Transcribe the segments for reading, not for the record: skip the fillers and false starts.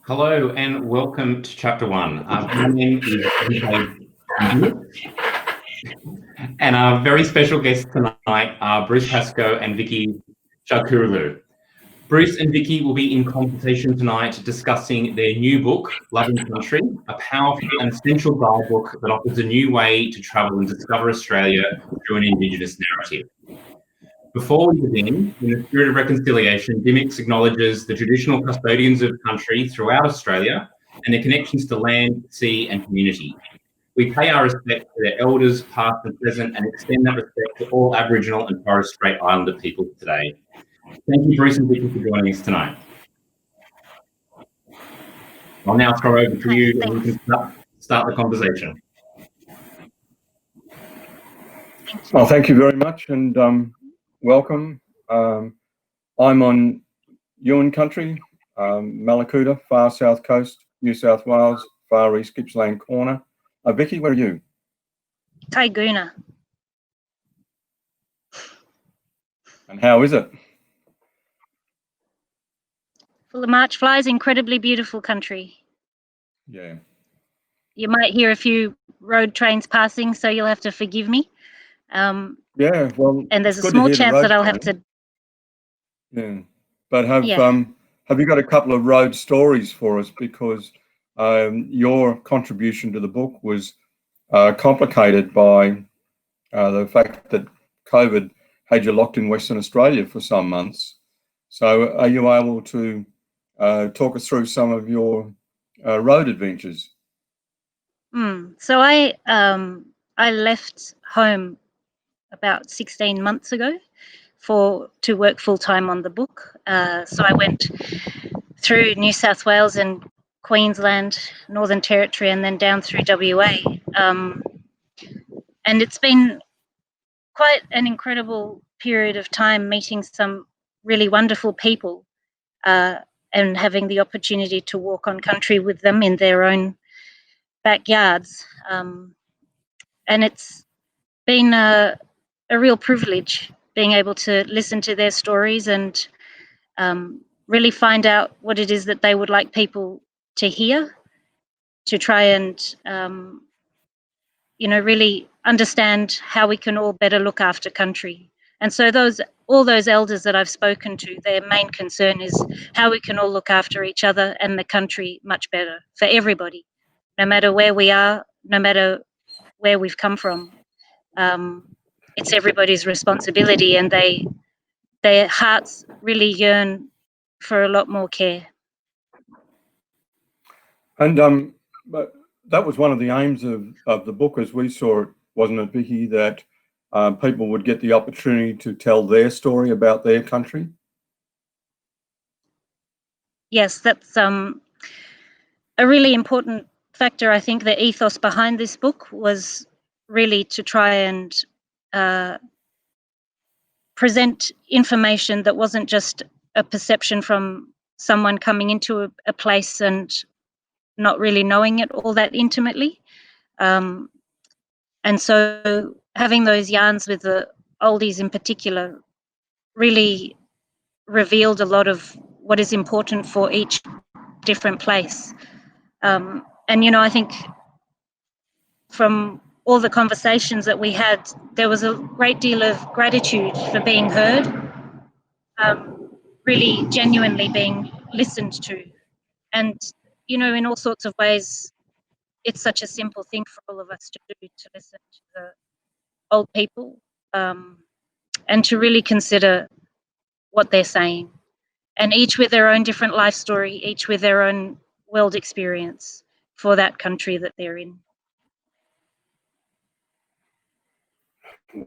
Hello and welcome to Chapter 1. My name is Dymocks, and our very special guests tonight are Bruce Pascoe and Vicky Shukuroglou. Bruce and Vicky will be in conversation tonight discussing their new book, Loving Country, a powerful and essential guidebook that offers a new way to travel and discover Australia through an Indigenous narrative. Before we begin, in the spirit of reconciliation, Dymocks acknowledges the traditional custodians of country throughout Australia and their connections to land, sea and community. We pay our respect to their elders, past and present, and extend that respect to all Aboriginal and Torres Strait Islander people today. Thank you, Bruce and Vicky, for joining us tonight. I'll now throw over to you and we can start the conversation. Well, thank you very much and welcome. I'm on Yuin country, Malakuta, far south coast, New South Wales, far east Gippsland corner. Vicky, where are you? Taiguna. And how is it? Full of March flies, incredibly beautiful country. Yeah. You might hear a few road trains passing, so you'll have to forgive me. Yeah, well, and there's a small chance that I'll have to. Yeah, but have you got a couple of road stories for us? Because your contribution to the book was complicated by the fact that COVID had you locked in Western Australia for some months. So are you able to talk us through some of your road adventures? So I left home about 16 months ago to work full-time on the book. So I went through New South Wales and Queensland, Northern Territory, and then down through WA. And it's been quite an incredible period of time meeting some really wonderful people and having the opportunity to walk on country with them in their own backyards. And it's been a real privilege being able to listen to their stories and really find out what it is that they would like people to hear, to try and really understand how we can all better look after country. And so all those elders that I've spoken to, their main concern is how we can all look after each other and the country much better for everybody, no matter where we are, no matter where we've come from. It's everybody's responsibility, and their hearts really yearn for a lot more care. And but that was one of the aims of the book, as we saw it, wasn't it, Vicky, that people would get the opportunity to tell their story about their country? Yes, that's a really important factor. I think the ethos behind this book was really to try and present information that wasn't just a perception from someone coming into a place and not really knowing it all that intimately. And so having those yarns with the oldies in particular really revealed a lot of what is important for each different place. And, I think from all the conversations that we had, there was a great deal of gratitude for being heard, really genuinely being listened to. And, in all sorts of ways, it's such a simple thing for all of us to do, to listen to the old people and to really consider what they're saying. And each with their own different life story, each with their own world experience for that country that they're in.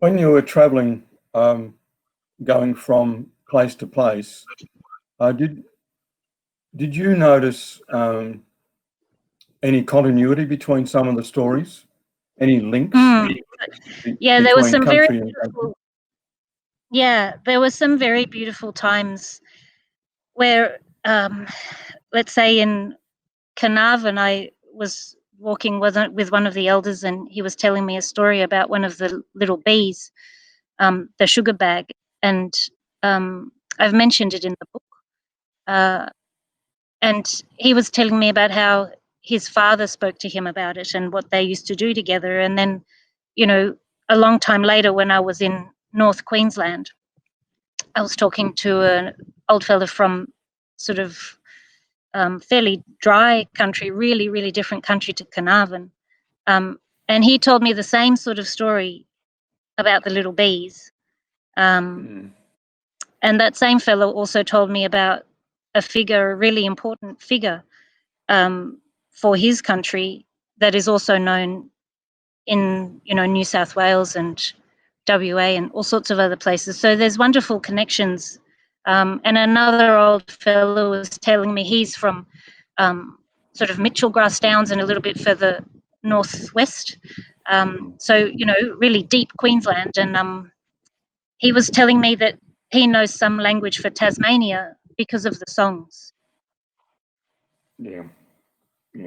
When you were travelling, going from place to place, did you notice any continuity between some of the stories? Any links? Yeah, there was some very beautiful. Yeah, there were some very beautiful times where, let's say in Carnarvon, I was walking with one of the elders, and he was telling me a story about one of the little bees, the sugar bag, and I've mentioned it in the book. And he was telling me about how his father spoke to him about it and what they used to do together. And then, a long time later, when I was in North Queensland, I was talking to an old fella from sort of fairly dry country, really, really different country to Carnarvon. And he told me the same sort of story about the little bees. And that same fellow also told me about a really important figure for his country that is also known in, New South Wales and WA and all sorts of other places. So there's wonderful connections. And another old fellow was telling me he's from sort of Mitchell Grass Downs and a little bit further northwest. So, really deep Queensland. And he was telling me that he knows some language for Tasmania because of the songs. Yeah.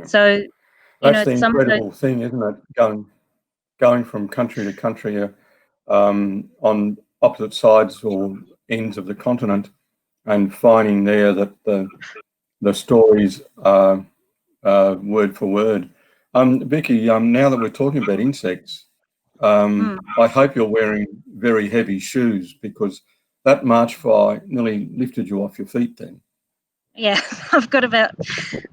So, that's the incredible thing, isn't it? Going from country to country on opposite sides or ends of the continent, and finding there that the stories are word for word. Vicky, now that we're talking about insects, I hope you're wearing very heavy shoes, because that March fly nearly lifted you off your feet then. Yeah, I've got about,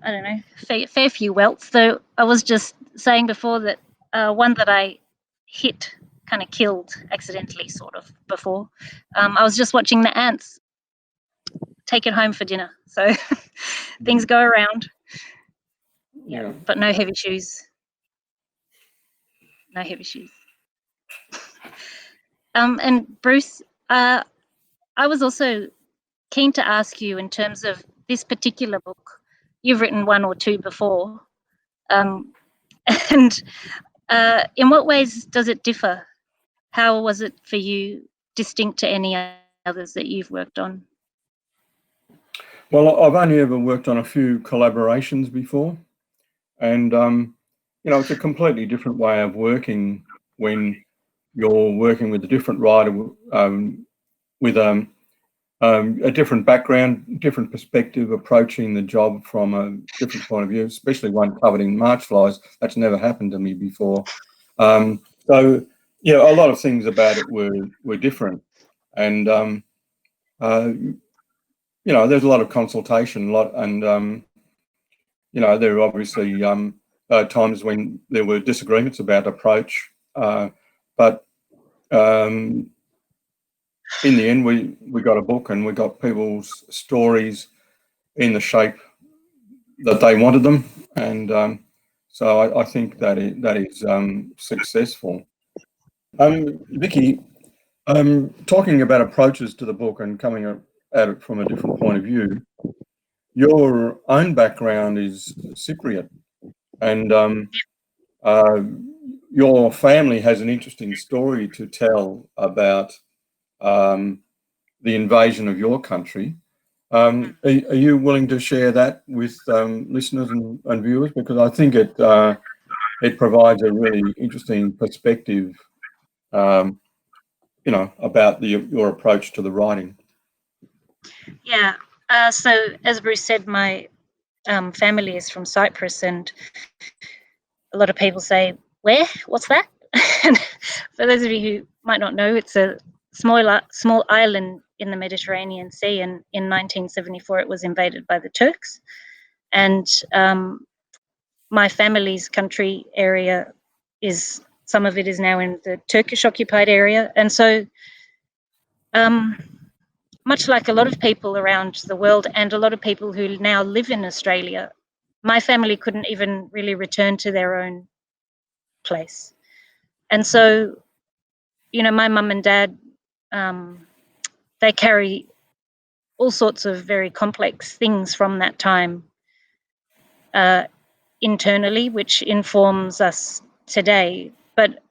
I don't know, fair few welts. So I was just saying before that one that I hit, kind of killed accidentally, sort of, before. I was just watching the ants take it home for dinner. So things go around. Yeah, but no heavy shoes. No heavy shoes. And Bruce, I was also keen to ask you, in terms of this particular book, you've written one or two before, and in what ways does it differ? How was it for you, distinct to any others that you've worked on? Well, I've only ever worked on a few collaborations before, and it's a completely different way of working when you're working with a different writer with a different background, different perspective, approaching the job from a different point of view, especially one covered in March flies. That's never happened to me before. So, a lot of things about it were different. And, there's a lot of consultation, there are obviously times when there were disagreements about approach, but in the end, we got a book, and we got people's stories in the shape that they wanted them, and so I think that is successful. Vicky, talking about approaches to the book and coming at it from a different point of view, your own background is Cypriot, and your family has an interesting story to tell about the invasion of your country. Are you willing to share that with listeners and viewers? Because I think it provides a really interesting perspective, about your approach to the writing. Yeah. So as Bruce said, my family is from Cyprus, and a lot of people say, "Where? What's that?" And for those of you who might not know, it's a small island in the Mediterranean Sea, and in 1974 it was invaded by the Turks. And my family's country area some of it is now in the Turkish occupied area. And so much like a lot of people around the world, and a lot of people who now live in Australia, my family couldn't even really return to their own place. And so, my mum and dad, they carry all sorts of very complex things from that time internally, which informs us today. But,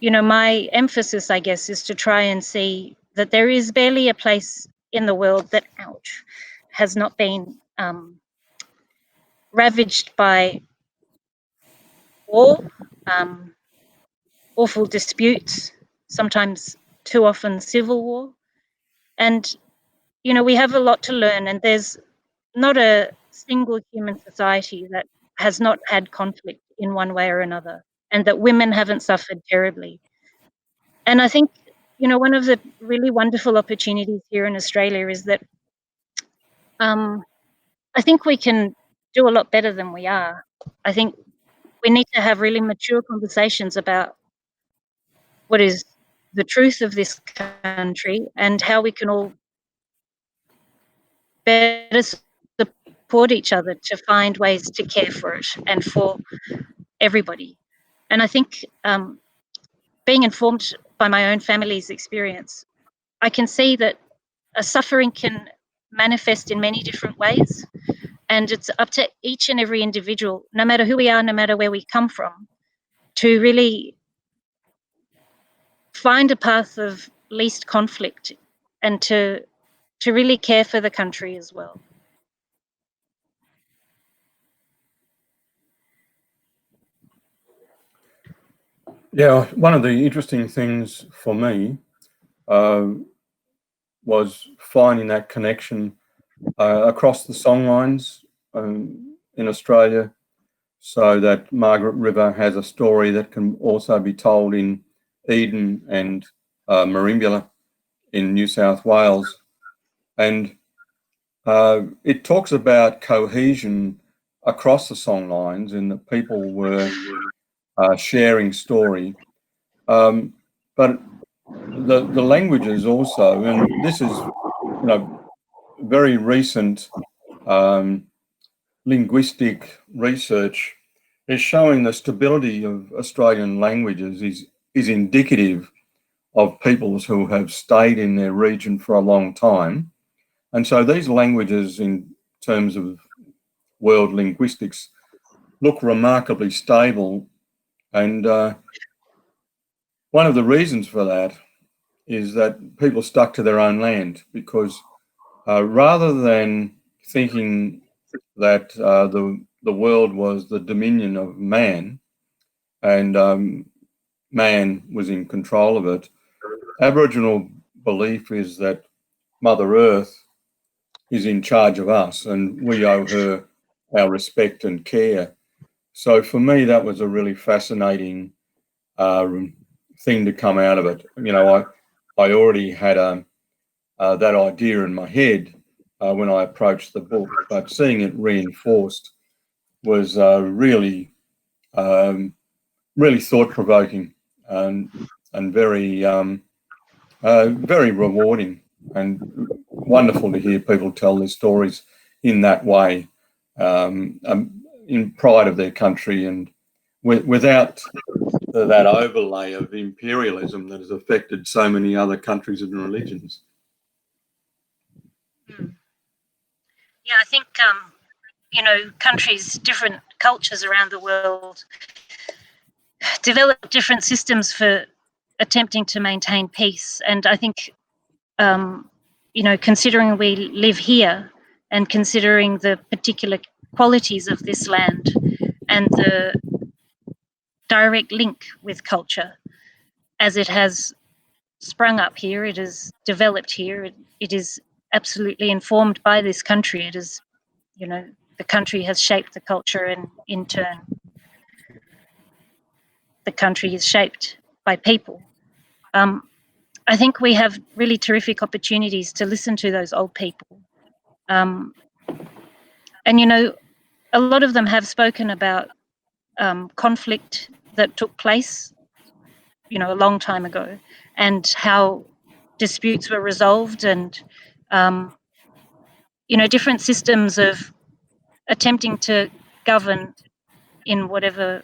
my emphasis, I guess, is to try and see that there is barely a place in the world that, has not been ravaged by war, awful disputes, sometimes too often civil war. And, we have a lot to learn, and there's not a single human society that has not had conflict in one way or another, and that women haven't suffered terribly. And I think, one of the really wonderful opportunities here in Australia is that I think we can do a lot better than we are. I think we need to have really mature conversations about what is the truth of this country and how we can all better support each other to find ways to care for it and for everybody. And I think being informed by my own family's experience, I can see that a suffering can manifest in many different ways, and it's up to each and every individual, no matter who we are, no matter where we come from, to really find a path of least conflict and to really care for the country as well. Yeah, one of the interesting things for me was finding that connection across the songlines in Australia, so that Margaret River has a story that can also be told in Eden and Merimbula in New South Wales. And it talks about cohesion across the songlines, and that people were sharing story. But the languages also, and this is, very recent linguistic research is showing the stability of Australian languages is indicative of peoples who have stayed in their region for a long time. And so these languages, in terms of world linguistics, look remarkably stable. And one of the reasons for that is that people stuck to their own land, because rather than thinking that the world was the dominion of man and man was in control of it, Aboriginal belief is that Mother Earth is in charge of us and we owe her our respect and care. So for me, that was a really fascinating thing to come out of it. I already had that idea in my head when I approached the book, but seeing it reinforced was really thought-provoking and very very rewarding, and wonderful to hear people tell their stories in that way, in pride of their country, and without that overlay of imperialism that has affected so many other countries and religions. Yeah, I think countries, different cultures around the world develop different systems for attempting to maintain peace. And I think, considering we live here and considering the particular qualities of this land and the direct link with culture, as it has sprung up here, it is developed here, it is absolutely informed by this country. It is, the country has shaped the culture, and in turn, the country is shaped by people. I think we have really terrific opportunities to listen to those old people. And, a lot of them have spoken about conflict that took place, a long time ago, and how disputes were resolved, and, different systems of attempting to govern in whatever,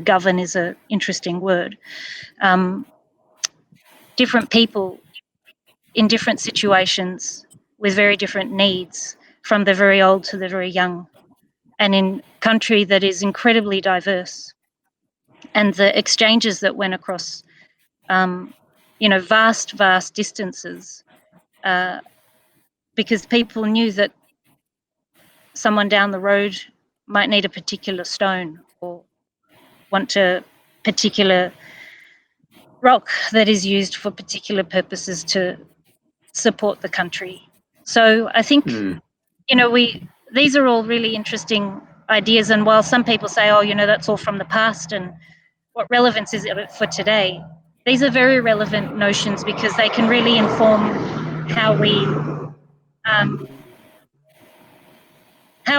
govern is an interesting word. Different people in different situations with very different needs, from the very old to the very young, and in country that is incredibly diverse. And the exchanges that went across, vast distances, because people knew that someone down the road might need a particular stone or want a particular rock that is used for particular purposes to support the country. So I think, these are all really interesting ideas. And while some people say, oh, that's all from the past and what relevance is it for today? These are very relevant notions because they can really inform how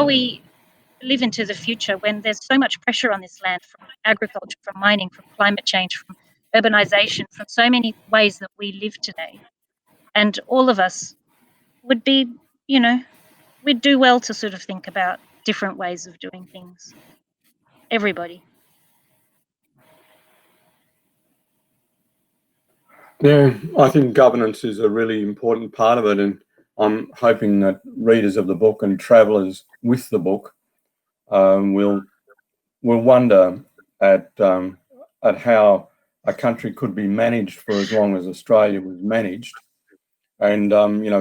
we live into the future when there's so much pressure on this land from agriculture, from mining, from climate change, from urbanization, from so many ways that we live today. And all of us would be, we'd do well to sort of think about different ways of doing things. Everybody. Yeah, I think governance is a really important part of it, and I'm hoping that readers of the book and travellers with the book will wonder at how a country could be managed for as long as Australia was managed, and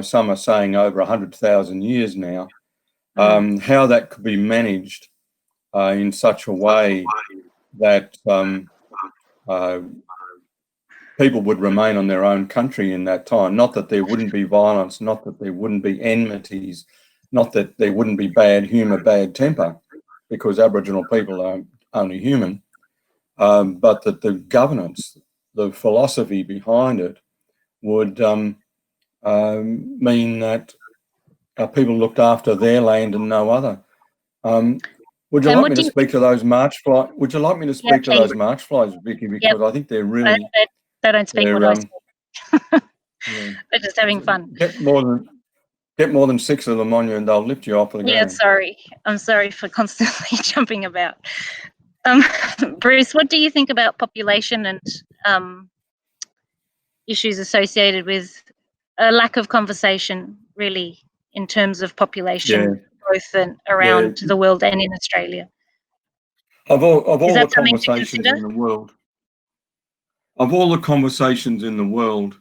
some are saying over 100,000 years now. How that could be managed in such a way that people would remain on their own country in that time. Not that there wouldn't be violence, not that there wouldn't be enmities, not that there wouldn't be bad humour, bad temper, because Aboriginal people are only human, but that the governance, the philosophy behind it would mean that people looked after their land and no other. Would you like me to speak to those march flies? Would you like me to speak to those march flies, Vicky? Because I think they're really... They don't speak what I speak. Yeah. They're just having fun. Get more than 6 of them on you and they'll lift you off the ground. Yeah, sorry. I'm sorry for constantly jumping about. Bruce, what do you think about population and issues associated with a lack of conversation, really, in terms of population growth and around the world and in Australia? Of all the conversations in the world,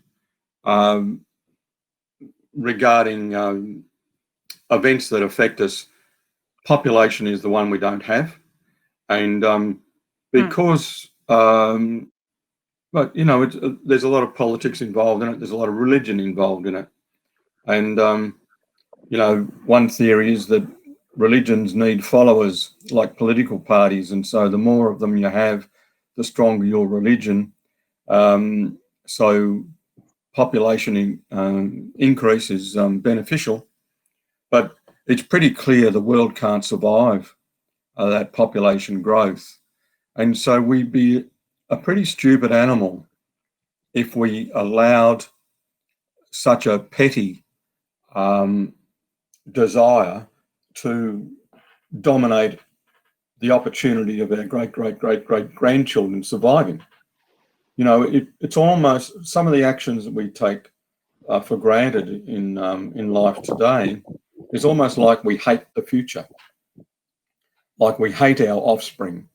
regarding events that affect us, population is the one we don't have, and because but there's a lot of politics involved in it. There's a lot of religion involved in it, and one theory is that religions need followers like political parties, and so the more of them you have, the stronger your religion. So population increase is beneficial, but it's pretty clear the world can't survive that population growth. And so we'd be a pretty stupid animal if we allowed such a petty desire to dominate the opportunity of our great-great-great-great-grandchildren surviving. It's almost some of the actions that we take for granted in life today is almost like we hate the future, like we hate our offspring.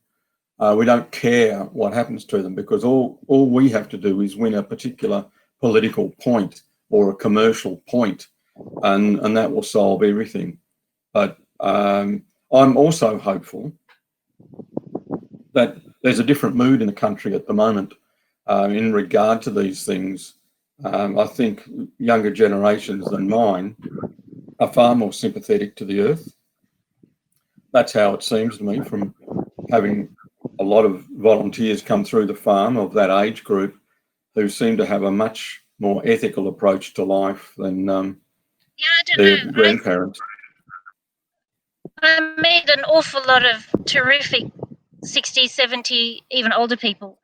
We don't care what happens to them because all we have to do is win a particular political point or a commercial point, and that will solve everything. But I'm also hopeful that there's a different mood in the country at the moment in regard to these things. I think younger generations than mine are far more sympathetic to the earth. That's how it seems to me from having a lot of volunteers come through the farm of that age group who seem to have a much more ethical approach to life than their grandparents. I met an awful lot of terrific 60, 70, even older people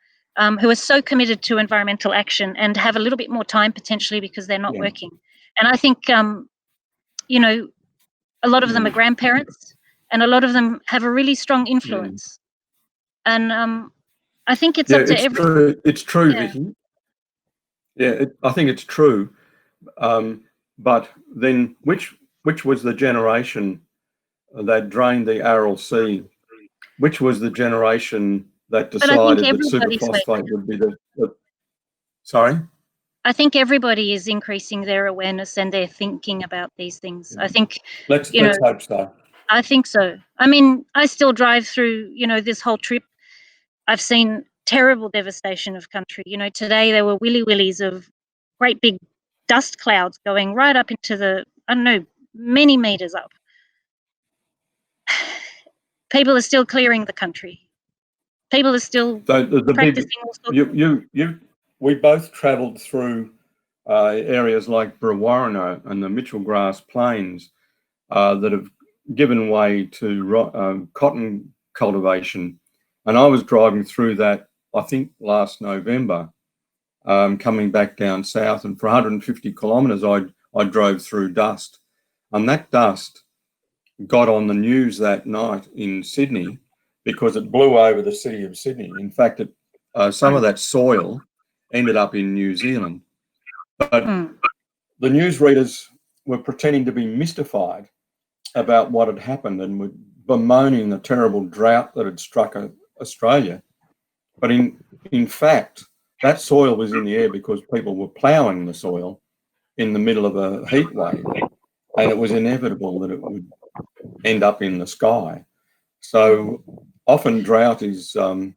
who are so committed to environmental action and have a little bit more time potentially because they're not working. And I think, a lot of them are grandparents and a lot of them have a really strong influence. And I think it's up to everyone. It's true, Vicky. Yeah, I think it's true. But then which was the generation that drained the Aral Sea? Which was the generation that decided that superphosphate would be the Sorry? I think everybody is increasing their awareness and they're thinking about these things. I think let's hope so. I think so. I mean, I still drive through, this whole trip. I've seen terrible devastation of country. Today there were willies of great big dust clouds going right up into the, many meters up. people are still clearing the country. People are still practicing all sorts. We both travelled through areas like Brewarrina and the Mitchell Grass Plains that have given way to cotton cultivation. And I was driving through that, I think, last November, coming back down south, and for 150 kilometres I drove through dust. And that dust got on the news that night in Sydney because it blew over the city of Sydney. In fact, some of that soil ended up in New Zealand. But the newsreaders were pretending to be mystified about what had happened and were bemoaning the terrible drought that had struck Australia. But in fact, that soil was in the air because people were ploughing the soil in the middle of a heat wave, and it was inevitable that it would end up in the sky. So often drought is not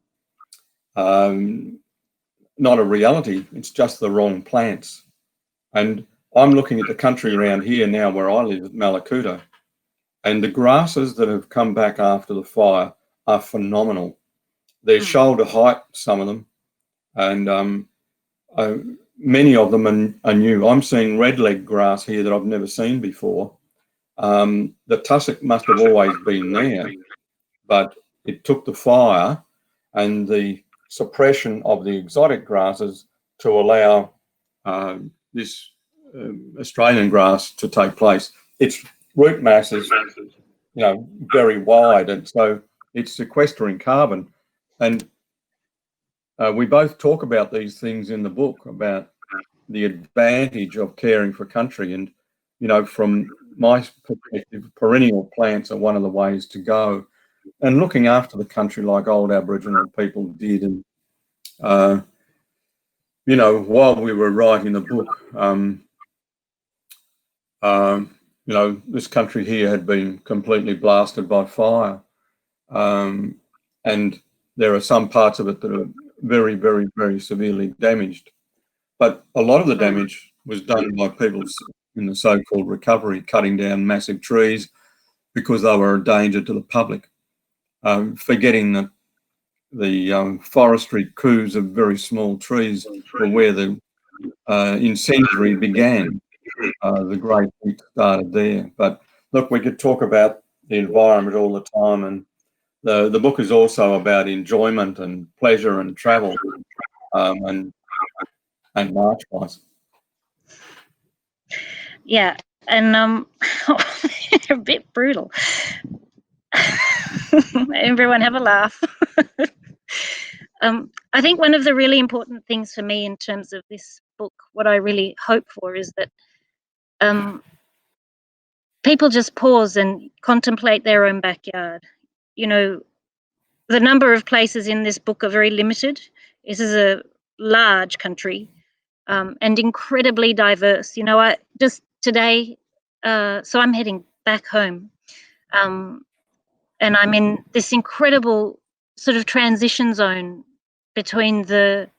a reality, it's just the wrong plants. And I'm looking at the country around here now where I live at Malakuta, and the grasses that have come back after the fire are phenomenal. They're shoulder height, some of them, and many of them are new. I'm seeing redleg grass here that I've never seen before. The tussock must have always been there, but it took the fire and the suppression of the exotic grasses to allow this Australian grass to take place. Its root mass is, very wide, and so it's sequestering carbon. And we both talk about these things in the book about the advantage of caring for country. And, from my perspective, perennial plants are one of the ways to go. And looking after the country like old Aboriginal people did. And, while we were writing the book, this country here had been completely blasted by fire. And there are some parts of it that are very, very, very severely damaged. But a lot of the damage was done by people in the so-called recovery, cutting down massive trees because they were a danger to the public, forgetting that the forestry coups of very small trees were where the incendiary began. The great heat started there. But look, we could talk about the environment all the time, and the book is also about enjoyment and pleasure and travel, and march-wise. Yeah, and a bit brutal. Everyone have a laugh. I think one of the really important things for me in terms of this book, what I really hope for, is that people just pause and contemplate their own backyard. The number of places in this book are very limited. This is a large country and incredibly diverse. I just today, so I'm heading back home, and I'm in this incredible sort of transition zone between the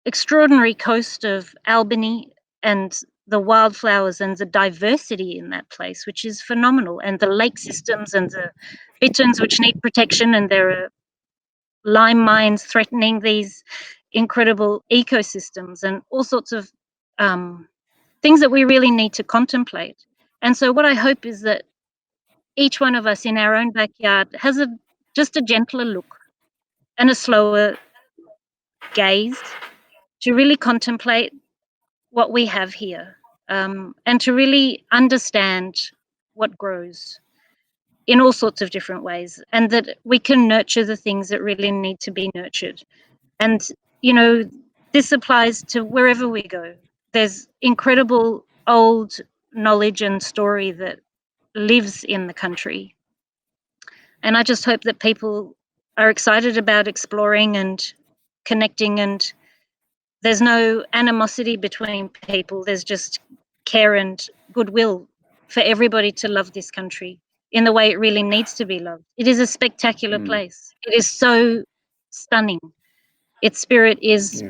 extraordinary coast of Albany and the wildflowers and the diversity in that place, which is phenomenal, and the lake systems and the bitterns which need protection, and there are lime mines threatening these incredible ecosystems and all sorts of things that we really need to contemplate. And so what I hope is that each one of us in our own backyard has just a gentler look and a slower gaze to really contemplate what we have here, and to really understand what grows in all sorts of different ways, and that we can nurture the things that really need to be nurtured. And, this applies to wherever we go. There's incredible old knowledge and story that lives in the country. And I just hope that people are excited about exploring and connecting, and there's no animosity between people. There's just care and goodwill for everybody to love this country in the way it really needs to be loved. It is a spectacular place. It is so stunning. Its spirit is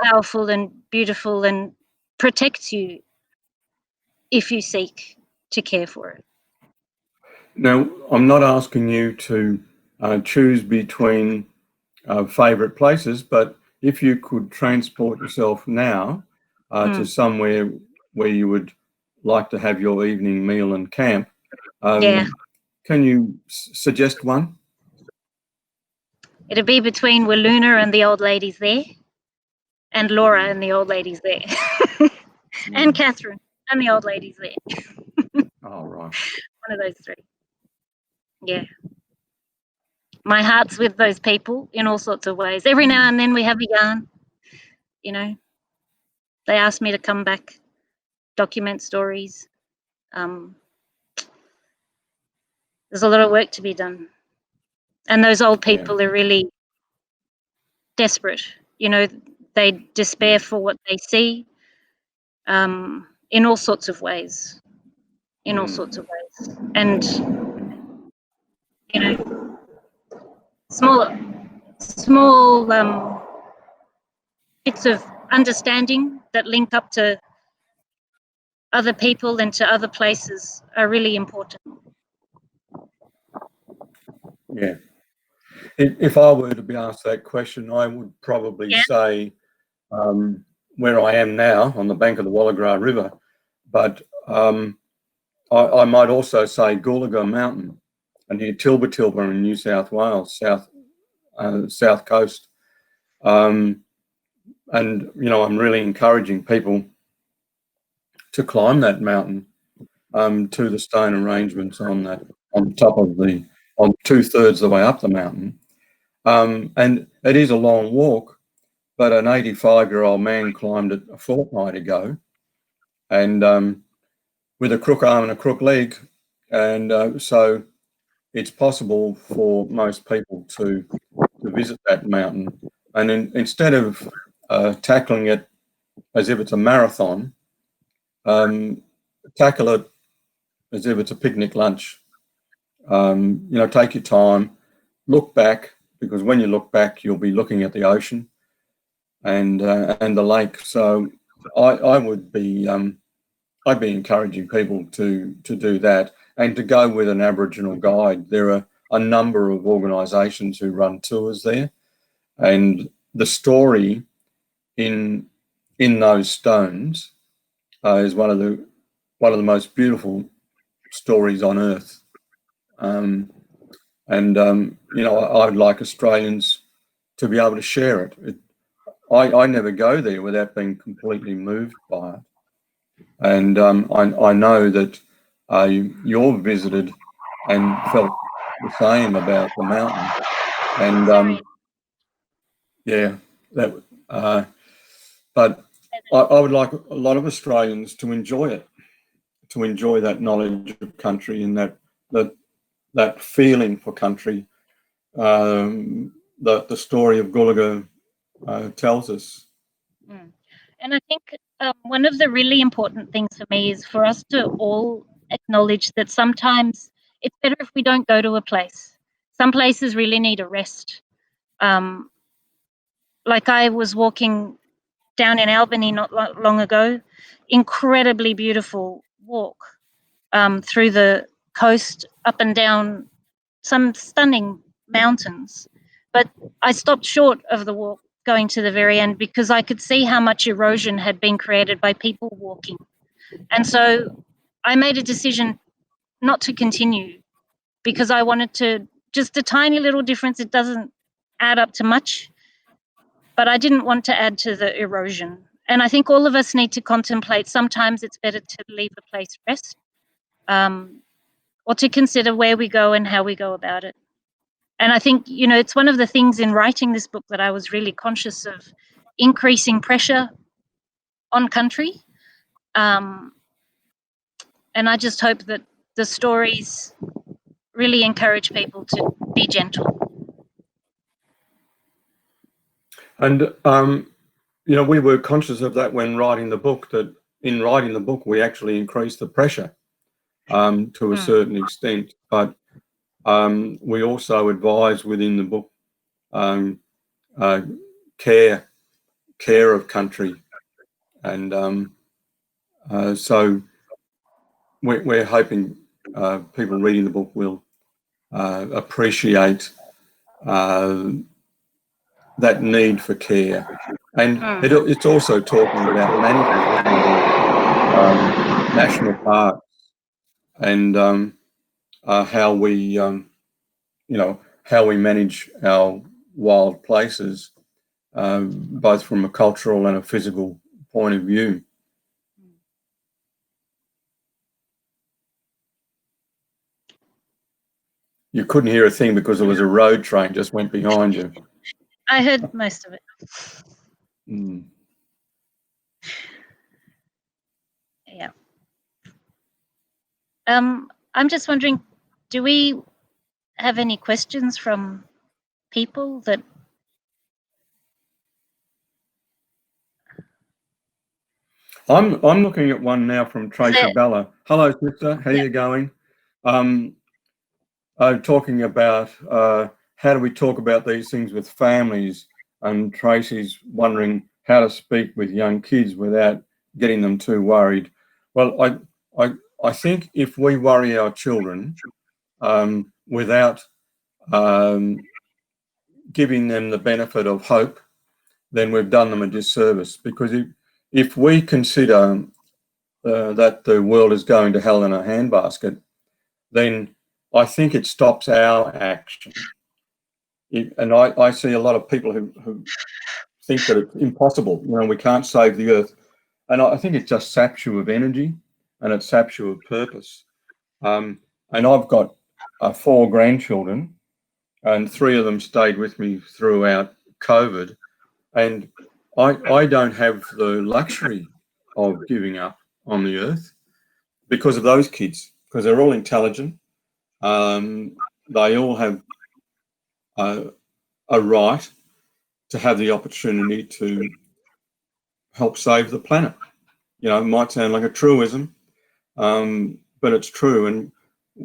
powerful and beautiful and protects you if you seek to care for it. Now, I'm not asking you to choose between favourite places, but if you could transport yourself now to somewhere where you would like to have your evening meal and camp, can you suggest one? It'd be between Walloona and the old ladies there, and Laura and the old ladies there, and Catherine and the old ladies there. Oh, right. One of those three. Yeah. My heart's with those people in all sorts of ways. Every now and then we have a yarn, you know. They ask me to come back, document stories. There's a lot of work to be done. And those old people are really desperate. You know, they despair for what they see in all sorts of ways. In all sorts of ways. And, you know, small bits of understanding that link up to other people and to other places are really important. Yeah. If I were to be asked that question, I would probably say where I am now on the bank of the Wallagra River, but I might also say Gulligan Mountain and near Tilba in New South Wales, south coast. And, you know, I'm really encouraging people to climb that mountain to the stone arrangements on top of on 2/3 of the way up the mountain. And it is a long walk, but an 85-year-old man climbed it a fortnight ago, and with a crook arm and a crook leg, and so it's possible for most people to visit that mountain. And instead of tackling it as if it's a marathon, tackle it as if it's a picnic lunch. You know, take your time, look back, because when you look back, you'll be looking at the ocean and the lake. So I'd be encouraging people to do that and to go with an Aboriginal guide. There are a number of organisations who run tours there, and the story in those stones is one of the most beautiful stories on earth. You know, I'd like Australians to be able to share it. I never go there without being completely moved by it. And I know that you've visited and felt the same about the mountain. And but I would like a lot of Australians to enjoy it, to enjoy that knowledge of country and that feeling for country. The story of Gulligan tells us. And I think one of the really important things for me is for us to all acknowledge that sometimes it's better if we don't go to a place. Some places really need a rest. Like I was walking down in Albany not long ago, incredibly beautiful walk through the coast, up and down some stunning mountains. But I stopped short of the walk going to the very end because I could see how much erosion had been created by people walking. And so I made a decision not to continue because I wanted to, just a tiny little difference, it doesn't add up to much, but I didn't want to add to the erosion. And I think all of us need to contemplate, sometimes it's better to leave a place rest, or to consider where we go and how we go about it. And I think, you know, it's one of the things in writing this book that I was really conscious of increasing pressure on country. And I just hope that the stories really encourage people to be gentle. And, you know, we were conscious of that when writing the book, that in writing the book, we actually increased the pressure to a certain extent. But we also advise within the book care of country, and so we're hoping people reading the book will appreciate that need for care. And it's also talking about management of national parks and how we, how we manage our wild places, both from a cultural and a physical point of view. You couldn't hear a thing because there was a road train just went behind you. I heard most of it. Yeah. I'm just wondering, do we have any questions from people that? I'm looking at one now from Tracy Bella. Hello, sister. How are you going? I'm talking about how do we talk about these things with families, and Tracy's wondering how to speak with young kids without getting them too worried. Well, I think if we worry our children without giving them the benefit of hope, then we've done them a disservice, because if we consider that the world is going to hell in a handbasket, then I think it stops our action. And I see a lot of people who think that it's impossible, we can't save the earth. And I think it just saps you of energy and it saps you of purpose. And I've got 4 grandchildren, and 3 of them stayed with me throughout COVID. And I don't have the luxury of giving up on the earth because of those kids, because they're all intelligent. They all have a right to have the opportunity to help save the planet. It might sound like a truism, but it's true. And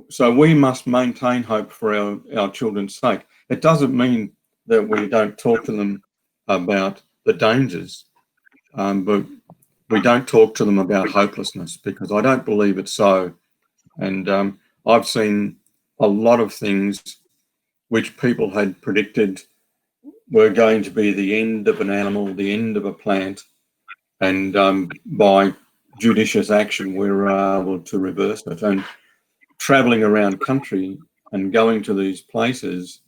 so we must maintain hope for our children's sake. It doesn't mean that we don't talk to them about the dangers, but we don't talk to them about hopelessness, because I don't believe it's so. And I've seen a lot of things which people had predicted were going to be the end of an animal, the end of a plant, and by judicious action we were able to reverse it. And travelling around country and going to these places,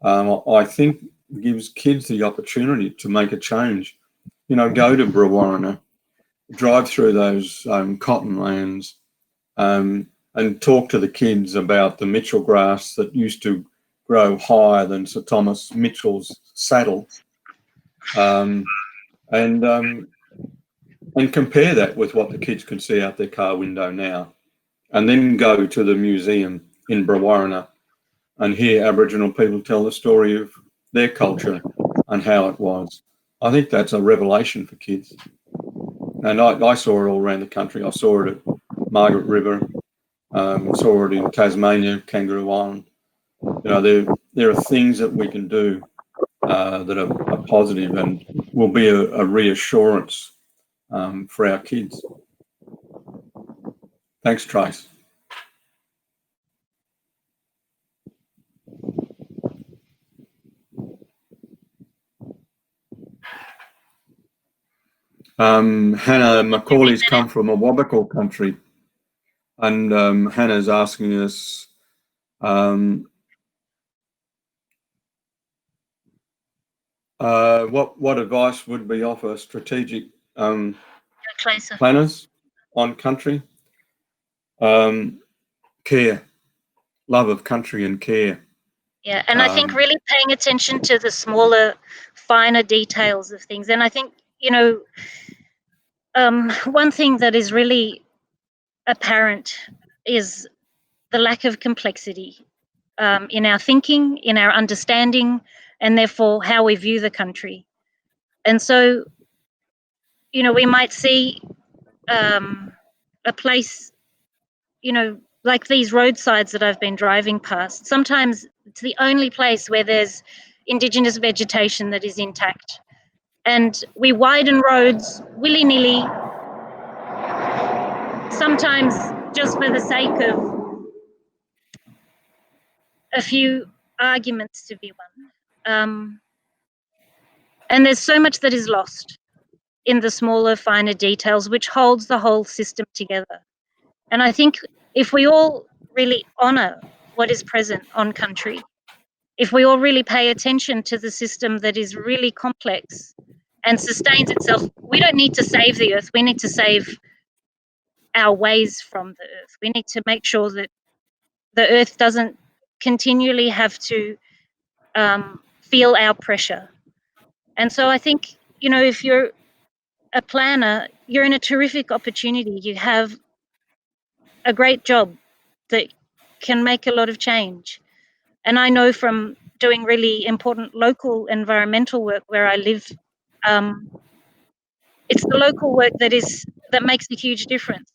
I think gives kids the opportunity to make a change. Go to Brewarrina, drive through those cotton lands, and talk to the kids about the Mitchell grass that used to grow higher than Sir Thomas Mitchell's saddle, and compare that with what the kids can see out their car window now, and then go to the museum in Brewarrina and hear Aboriginal people tell the story of their culture and how it was. I think that's a revelation for kids. And I saw it all around the country. I saw it at Margaret River, saw it in Tasmania, Kangaroo Island. There are things that we can do that are positive and will be a reassurance for our kids. Thanks, Trace. Hannah Macaulay's come from a Wabakal country, and Hannah's asking us what advice would we offer strategic planners on country? Care, love of country and care. Yeah, and I think really paying attention to the smaller, finer details of things. And I think, one thing that is really apparent is the lack of complexity in our thinking, in our understanding, and therefore how we view the country. And so, we might see a place, like these roadsides that I've been driving past. Sometimes it's the only place where there's Indigenous vegetation that is intact. And we widen roads willy-nilly, sometimes just for the sake of a few arguments to be won. And there's so much that is lost in the smaller, finer details, which holds the whole system together. And I think if we all really honour what is present on country, if we all really pay attention to the system that is really complex and sustains itself, we don't need to save the earth. We need to save our ways from the earth. We need to make sure that the earth doesn't continually have to feel our pressure. And so I think, if you're a planner, you're in a terrific opportunity. You have a great job that can make a lot of change. And I know from doing really important local environmental work where I live, it's the local work that makes a huge difference.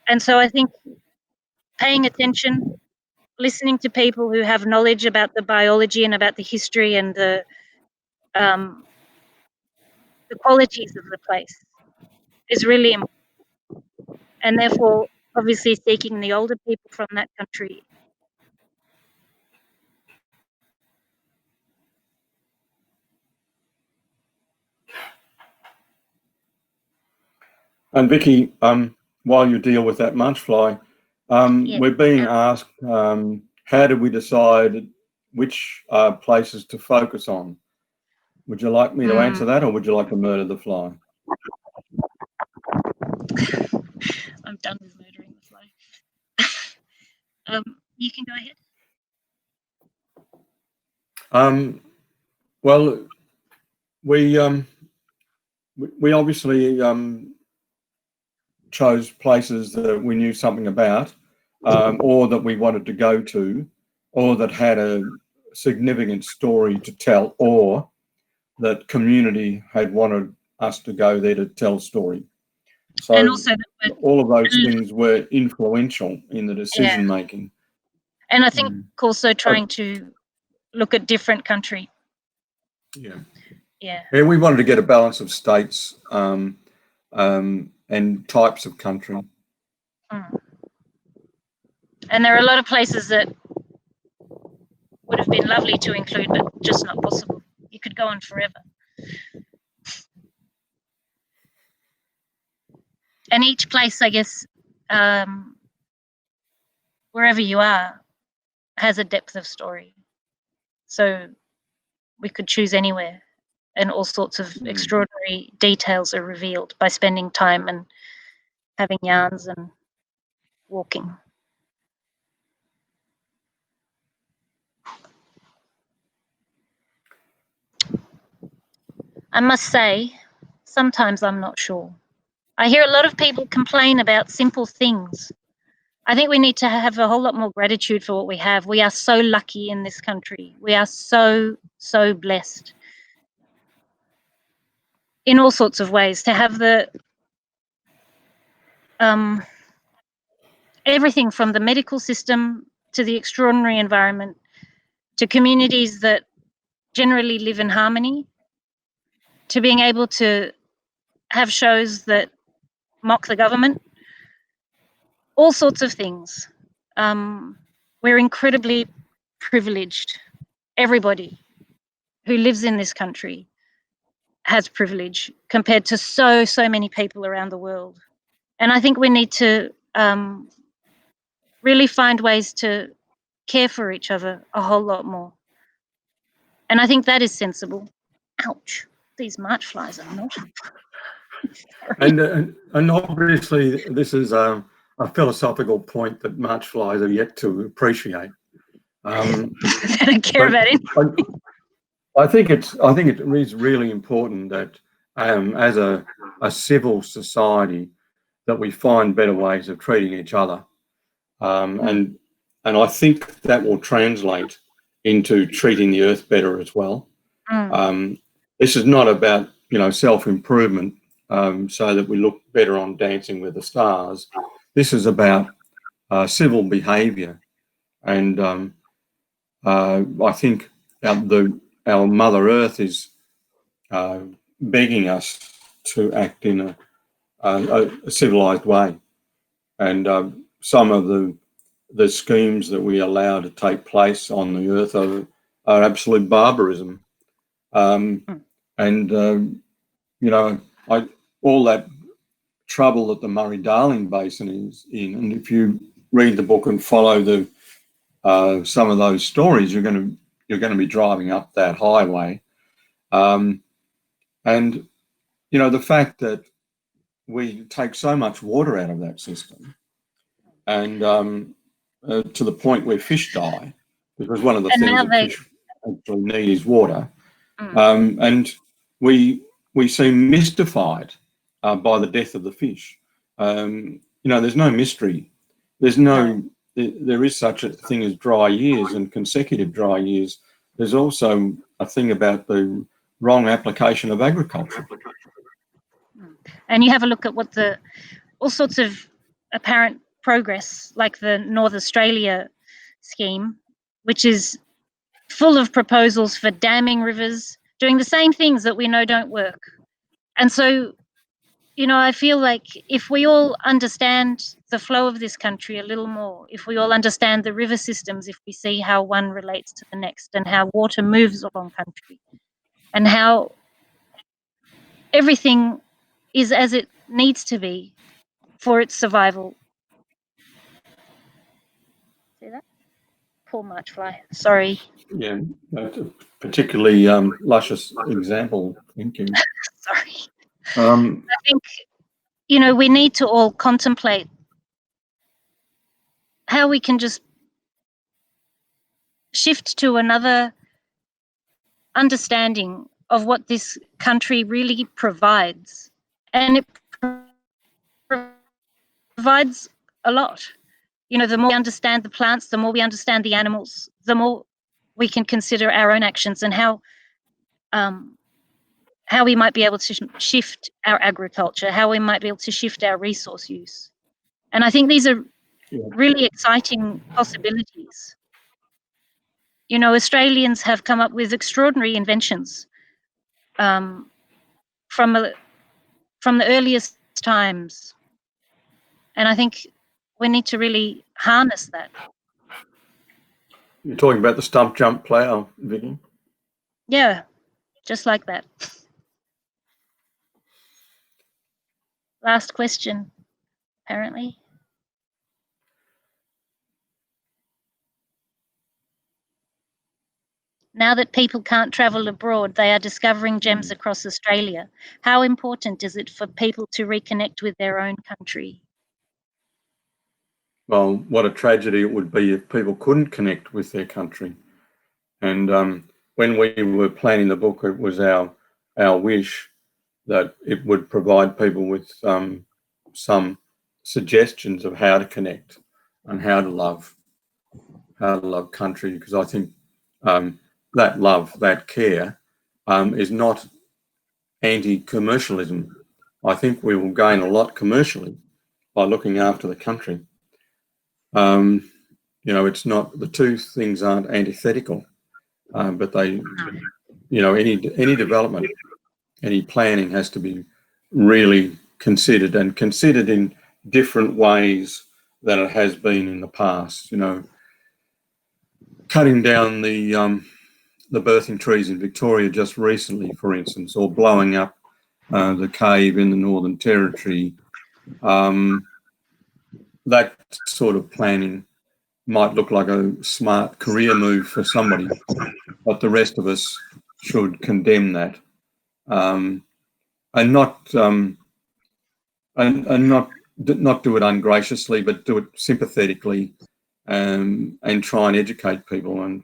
And so I think paying attention, listening to people who have knowledge about the biology and about the history and the qualities of the place is really important. And therefore, obviously, seeking the older people from that country. And Vicky, while you deal with that munch fly, we're being asked, how did we decide which places to focus on? Would you like me to answer that, or would you like to murder the fly? I'm done with murdering the fly. You can go ahead. Well, we obviously chose places that we knew something about, or that we wanted to go to, or that had a significant story to tell, or that community had wanted us to go there to tell a story. So and also all of those things were influential in the decision making. And I think also trying to look at different country. Yeah, we wanted to get a balance of states and types of country. And there are a lot of places that would have been lovely to include, but just not possible. You could go on forever. And each place, I guess, wherever you are, has a depth of story. So we could choose anywhere, and all sorts of extraordinary details are revealed by spending time and having yarns and walking. I must say, sometimes I'm not sure. I hear a lot of people complain about simple things. I think we need to have a whole lot more gratitude for what we have. We are so lucky in this country. We are so, so blessed in all sorts of ways to have the everything from the medical system to the extraordinary environment to communities that generally live in harmony, to being able to have shows that mock the government, all sorts of things. We're incredibly privileged. Everybody who lives in this country has privilege compared to so many people around the world. And I think we need to really find ways to care for each other a whole lot more. And I think that is sensible. Ouch, these March flies are not. And obviously this is a philosophical point that March flies are yet to appreciate. They don't care about it. I think it is really important that as a civil society that we find better ways of treating each other. And I think that will translate into treating the earth better as well. This is not about, self-improvement so that we look better on Dancing with the Stars. This is about civil behaviour. And I think our Mother Earth is begging us to act in a civilised way. And some of the the schemes that we allow to take place on the earth are absolute barbarism. All that trouble that the Murray-Darling Basin is in, and if you read the book and follow some of those stories, you're going to be driving up that highway, and the fact that we take so much water out of that system, and to the point where fish die, because one of the things that fish actually need is water, and we seem mystified by the death of the fish. There's no mystery. There is such a thing as dry years and consecutive dry years. There's also a thing about the wrong application of agriculture. And you have a look at all sorts of apparent progress, like the North Australia scheme, which is full of proposals for damming rivers, doing the same things that we know don't work. And so, I feel like if we all understand the flow of this country a little more, if we all understand the river systems, if we see how one relates to the next and how water moves along country and how everything is as it needs to be for its survival. See that? Poor Marchfly. Sorry. Yeah, that's a particularly luscious example. Thank you. Sorry. I think, we need to all contemplate how we can just shift to another understanding of what this country really provides. And it provides a lot. The more we understand the plants, the more we understand the animals, the more we can consider our own actions and how we might be able to shift our agriculture, how we might be able to shift our resource use. And I think these are really exciting possibilities. Australians have come up with extraordinary inventions from the earliest times. And I think we need to really harness that. You're talking about the stump jump plough, Vicky? Yeah, just like that. Last question, apparently. Now that people can't travel abroad, they are discovering gems across Australia. How important is it for people to reconnect with their own country? Well, what a tragedy it would be if people couldn't connect with their country. And when we were planning the book, it was our wish that it would provide people with some suggestions of how to connect and how to love country, because I think that love, that care is not anti-commercialism. I think we will gain a lot commercially by looking after the country. It's not, the two things aren't antithetical, but they, any development, any planning has to be really considered, and considered in different ways than it has been in the past. Cutting down the birthing trees in Victoria just recently, for instance, or blowing up the cave in the Northern Territory, that sort of planning might look like a smart career move for somebody, but the rest of us should condemn that, and not do it ungraciously, but do it sympathetically, and try and educate people. And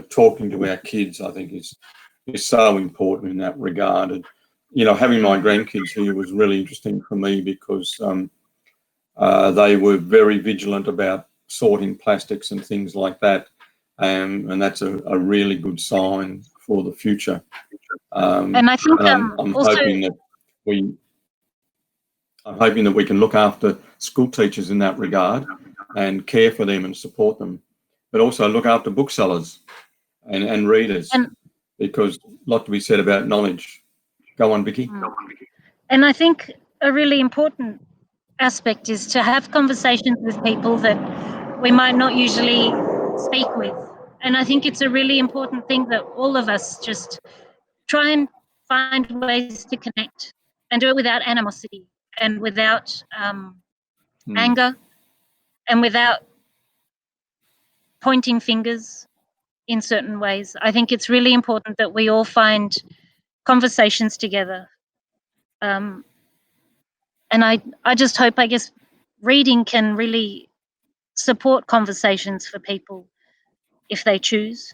talking to our kids, I think, is so important in that regard. And having my grandkids here was really interesting for me, because they were very vigilant about sorting plastics and things like that, and that's a really good sign for the future. And I think I'm hoping that we can look after school teachers in that regard and care for them and support them, but also look after booksellers and readers, because a lot to be said about knowledge. Go on, Vicky. And I think a really important aspect is to have conversations with people that we might not usually speak with. And I think it's a really important thing that all of us just try and find ways to connect and do it without animosity and without anger and without pointing fingers in certain ways. I think it's really important that we all find conversations together. And I just hope, I guess, reading can really support conversations for people if they choose.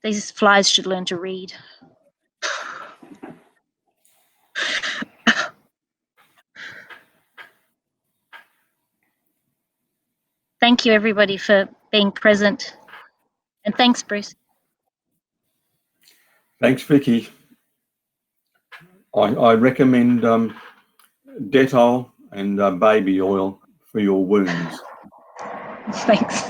These flies should learn to read. Thank you, everybody, for being present. And thanks, Bruce. Thanks, Vicky. I recommend Dettol and baby oil for your wounds. Thanks.